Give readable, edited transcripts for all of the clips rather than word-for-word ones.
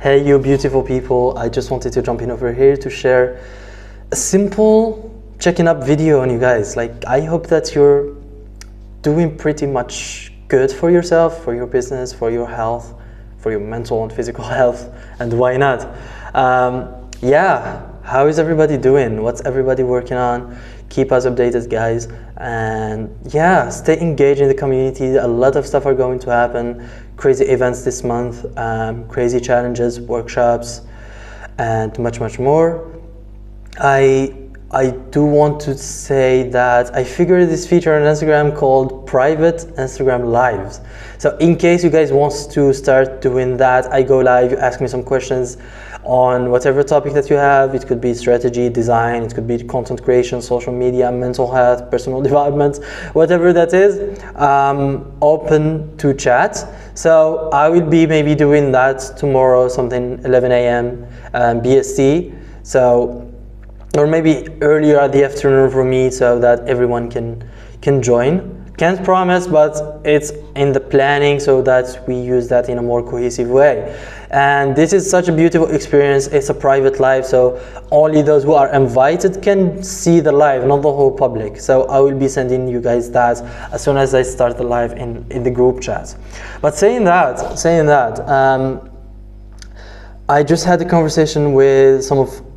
Hey, you beautiful people. I just wanted to jump in over here to share a simple checking up video on you guys. Like, I hope that you're doing pretty much good for yourself, for your business, for your health, for your mental and physical health, and why not? Yeah, how is everybody doing? What's everybody working on? Keep us updated, guys, and yeah, stay engaged in the community. A lot of stuff are going to happen. Crazy events this month, crazy challenges, workshops, and much more. I do want to say that I figured this feature on Instagram called private Instagram lives. So in case you guys want to start doing that, I go live, you ask me some questions on whatever topic that you have. It could be strategy, design, it could be content creation, social media, mental health, personal development, whatever that is, open to chat. So I will be maybe doing that tomorrow, something 11 a.m. BST. So, or maybe earlier at the afternoon for me, so that everyone can join. Can't promise, but it's in the planning so that we use that in a more cohesive way. And this is such a beautiful experience. It's a private live, so only those who are invited can see the live, not the whole public. So I will be sending you guys that as soon as I start the live in the group chat. But saying that, I just had a conversation with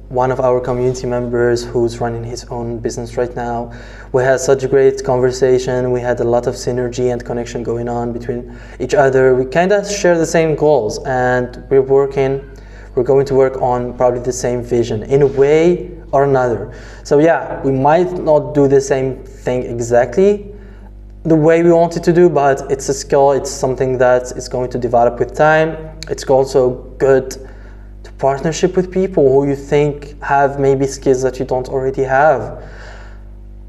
one of our community members who's running his own business right now. We had such a great conversation. We had a lot of synergy and connection going on between each other. We kind of share the same goals, and we're going to work on probably the same vision in a way or another. So yeah, we might not do the same thing exactly the way we wanted to do, but it's a skill. It's something that is going to develop with time. It's also good partnership with people who you think have maybe skills that you don't already have.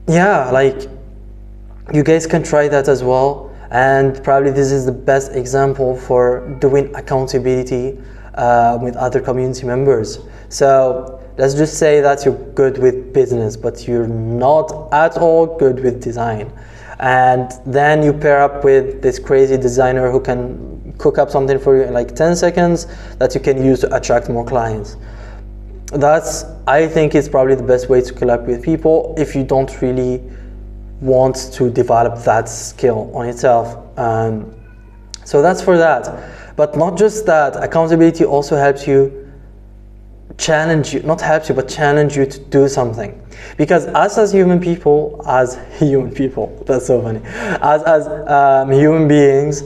Yeah, like, you guys can try that as well, and probably this is the best example for doing accountability with other community members. So let's just say that you're good with business, but you're not at all good with design, and then you pair up with this crazy designer who can cook up something for you in like 10 seconds that you can use to attract more clients. I think it's probably the best way to collab with people if you don't really want to develop that skill on itself. So that's for that. But not just that, accountability also helps you challenge you to do something. Because us as human people, that's so funny, as human beings,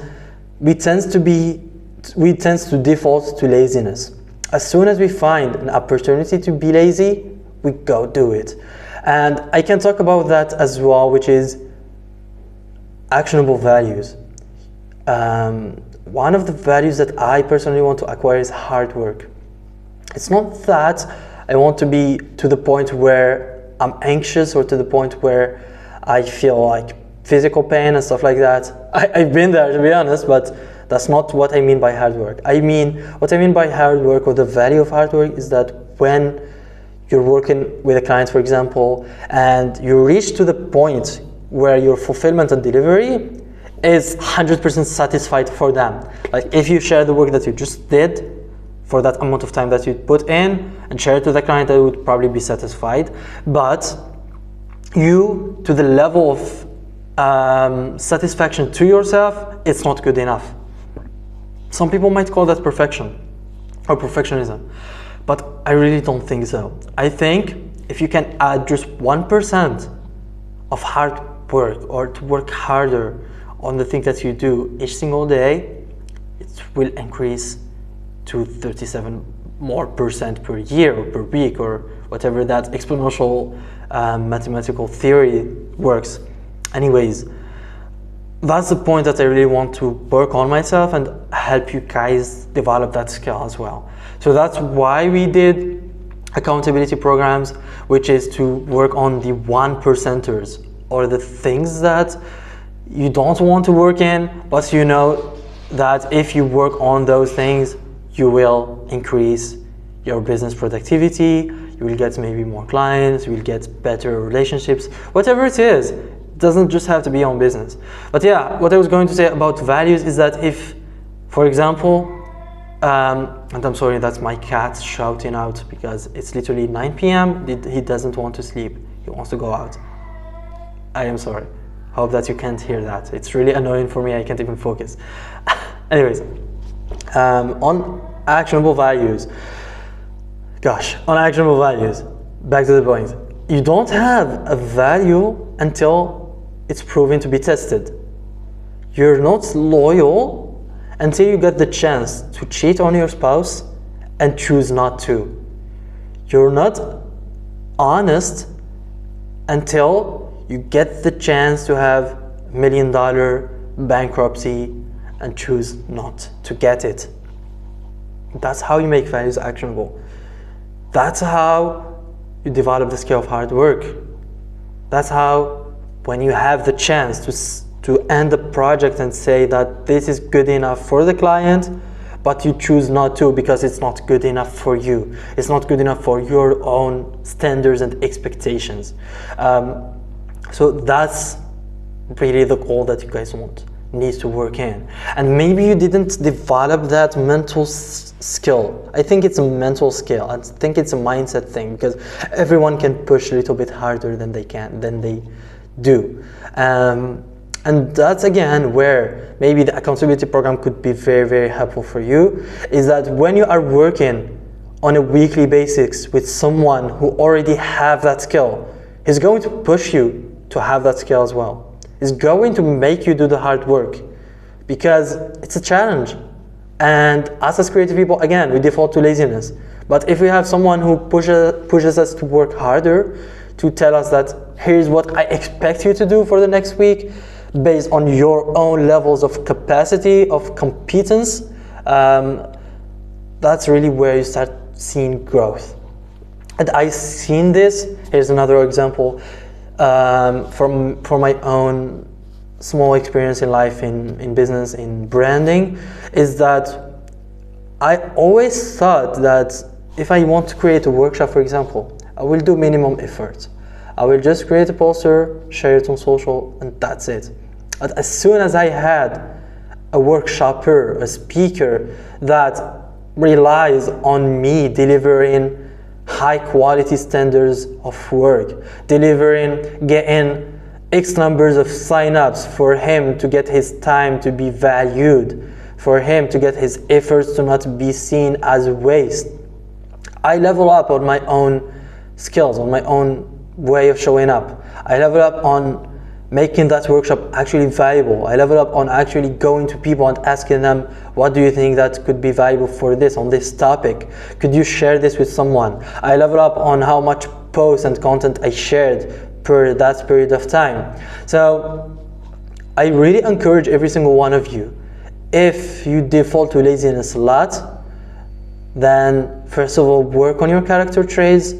we tend to default to laziness. As soon as we find an opportunity to be lazy, we go do it. And I can talk about that as well, which is actionable values. One of the values that I personally want to acquire is hard work. It's not that I want to be to the point where I'm anxious or to the point where I feel like physical pain and stuff like that. I've been there, to be honest, but that's not what I mean by hard work. What I mean by hard work, or the value of hard work, is that when you're working with a client, for example, and you reach to the point where your fulfillment and delivery is 100% satisfied for them. Like, if you share the work that you just did for that amount of time that you put in and share it to the client, they would probably be satisfied. But you, to the level of satisfaction to yourself, it's not good enough. Some people might call that perfection or perfectionism, but I really don't think so. I think if you can add just 1% of hard work, or to work harder on the thing that you do each single day, it will increase to 37% more per year or per week, or whatever that exponential mathematical theory works. Anyways, that's the point that I really want to work on myself and help you guys develop that skill as well. So that's why we did accountability programs, which is to work on the 1%ers, or the things that you don't want to work in, but you know that if you work on those things, you will increase your business productivity, you will get maybe more clients, you will get better relationships, whatever it is. It doesn't just have to be on business. But yeah, what I was going to say about values is that if, for example, And I'm sorry, that's my cat shouting out because it's literally 9 p.m. He doesn't want to sleep. He wants to go out. I am sorry. Hope that you can't hear that. It's really annoying for me. I can't even focus. Anyways, on actionable values. On actionable values, back to the point. You don't have a value until it's proven to be tested. You're not loyal until you get the chance to cheat on your spouse and choose not to. You're not honest until you get the chance to have $1 million bankruptcy and choose not to get it. That's how you make values actionable. That's how you develop the skill of hard work. That's how, when you have the chance to end the project and say that this is good enough for the client, but you choose not to because it's not good enough for you. It's not good enough for your own standards and expectations. So that's really the goal that you guys need to work in. And maybe you didn't develop that mental skill. I think it's a mental skill. I think it's a mindset thing because everyone can push a little bit harder than they do. And that's again where maybe the accountability program could be very, very helpful for you, is that when you are working on a weekly basis with someone who already have that skill, he's going to push you to have that skill as well. He's going to make you do the hard work because it's a challenge. And us as creative people, again, we default to laziness. But if we have someone who pushes us to work harder, to tell us that here's what I expect you to do for the next week, based on your own levels of capacity, of competence, that's really where you start seeing growth. And I've seen this. Here's another example from my own small experience in life, in business, in branding, is that I always thought that if I want to create a workshop, for example, I will do minimum effort. I will just create a poster, share it on social, and that's it. But as soon as I had a workshopper, a speaker that relies on me delivering high quality standards of work, getting X numbers of sign-ups for him to get his time to be valued, for him to get his efforts to not be seen as waste, I level up on my own skills, on my own way of showing up. I level up on making that workshop actually valuable. I level up on actually going to people and asking them, what do you think that could be valuable for this, on this topic? Could you share this with someone? I level up on how much posts and content I shared per that period of time. So I really encourage every single one of you, if you default to laziness a lot, then first of all, work on your character traits,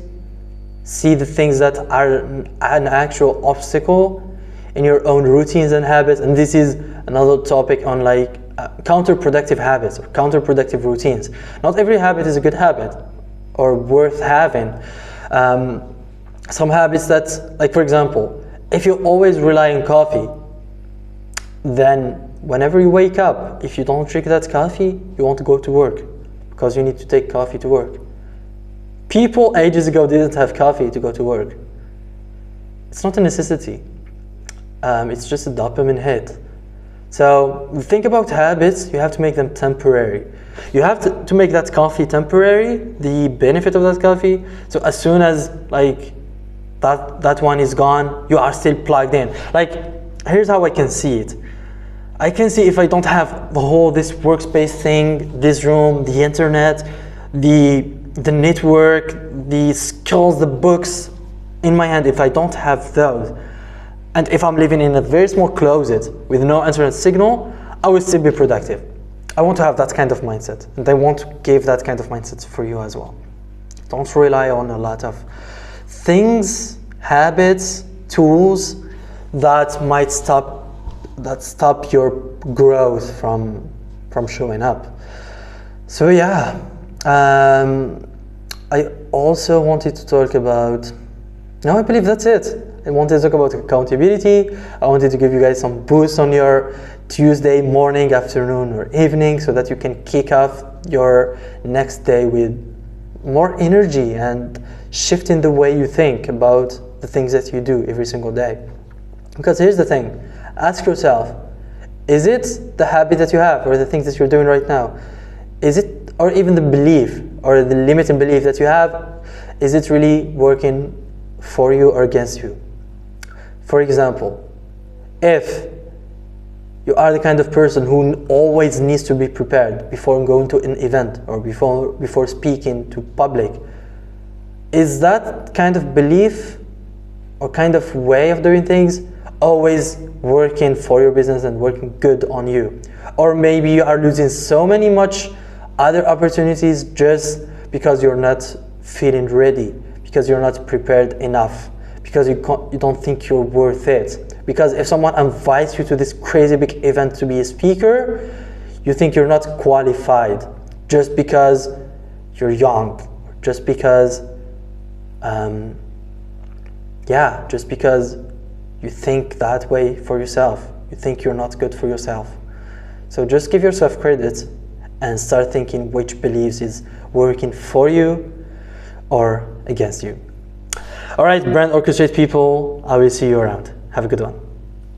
see the things that are an actual obstacle in your own routines and habits. And this is another topic on like counterproductive habits or counterproductive routines. Not every habit is a good habit or worth having. Some habits that, like for example, if you always rely on coffee, then whenever you wake up, if you don't drink that coffee, you want to go to work because you need to take coffee to work. People ages ago didn't have coffee to go to work. It's not a necessity. It's just a dopamine hit. So think about habits, you have to make them temporary. You have to make that coffee temporary, the benefit of that coffee. So as soon as like that one is gone, you are still plugged in. Like, here's how I can see it. I can see if I don't have this workspace thing, this room, the internet, the network, the skills, the books in my hand, if I don't have those, and if I'm living in a very small closet with no internet signal, I will still be productive. I want to have that kind of mindset, and I want to give that kind of mindset for you as well. Don't rely on a lot of things, habits, tools that might stop your growth from showing up. So yeah, I also wanted to talk about, no, I believe that's it. I wanted to talk about accountability. I wanted to give you guys some boost on your Tuesday morning, afternoon, or evening so that you can kick off your next day with more energy and shifting the way you think about the things that you do every single day. Because here's the thing, ask yourself, is it the habit that you have or the things that you're doing right now? Is it, or even the belief or the limiting belief that you have, is it really working for you or against you? For example, if you are the kind of person who always needs to be prepared before going to an event or before speaking to public, is that kind of belief or kind of way of doing things always working for your business and working good on you? Or maybe you are losing so much other opportunities just because you're not feeling ready, because you're not prepared enough, because you don't think you're worth it. Because if someone invites you to this crazy big event to be a speaker, you think you're not qualified just because you're young, just because just because you think that way for yourself. You think you're not good for yourself. So just give yourself credit and start thinking which beliefs is working for you or against you. All right, Brand Orchestrate people, I will see you around. Have a good one.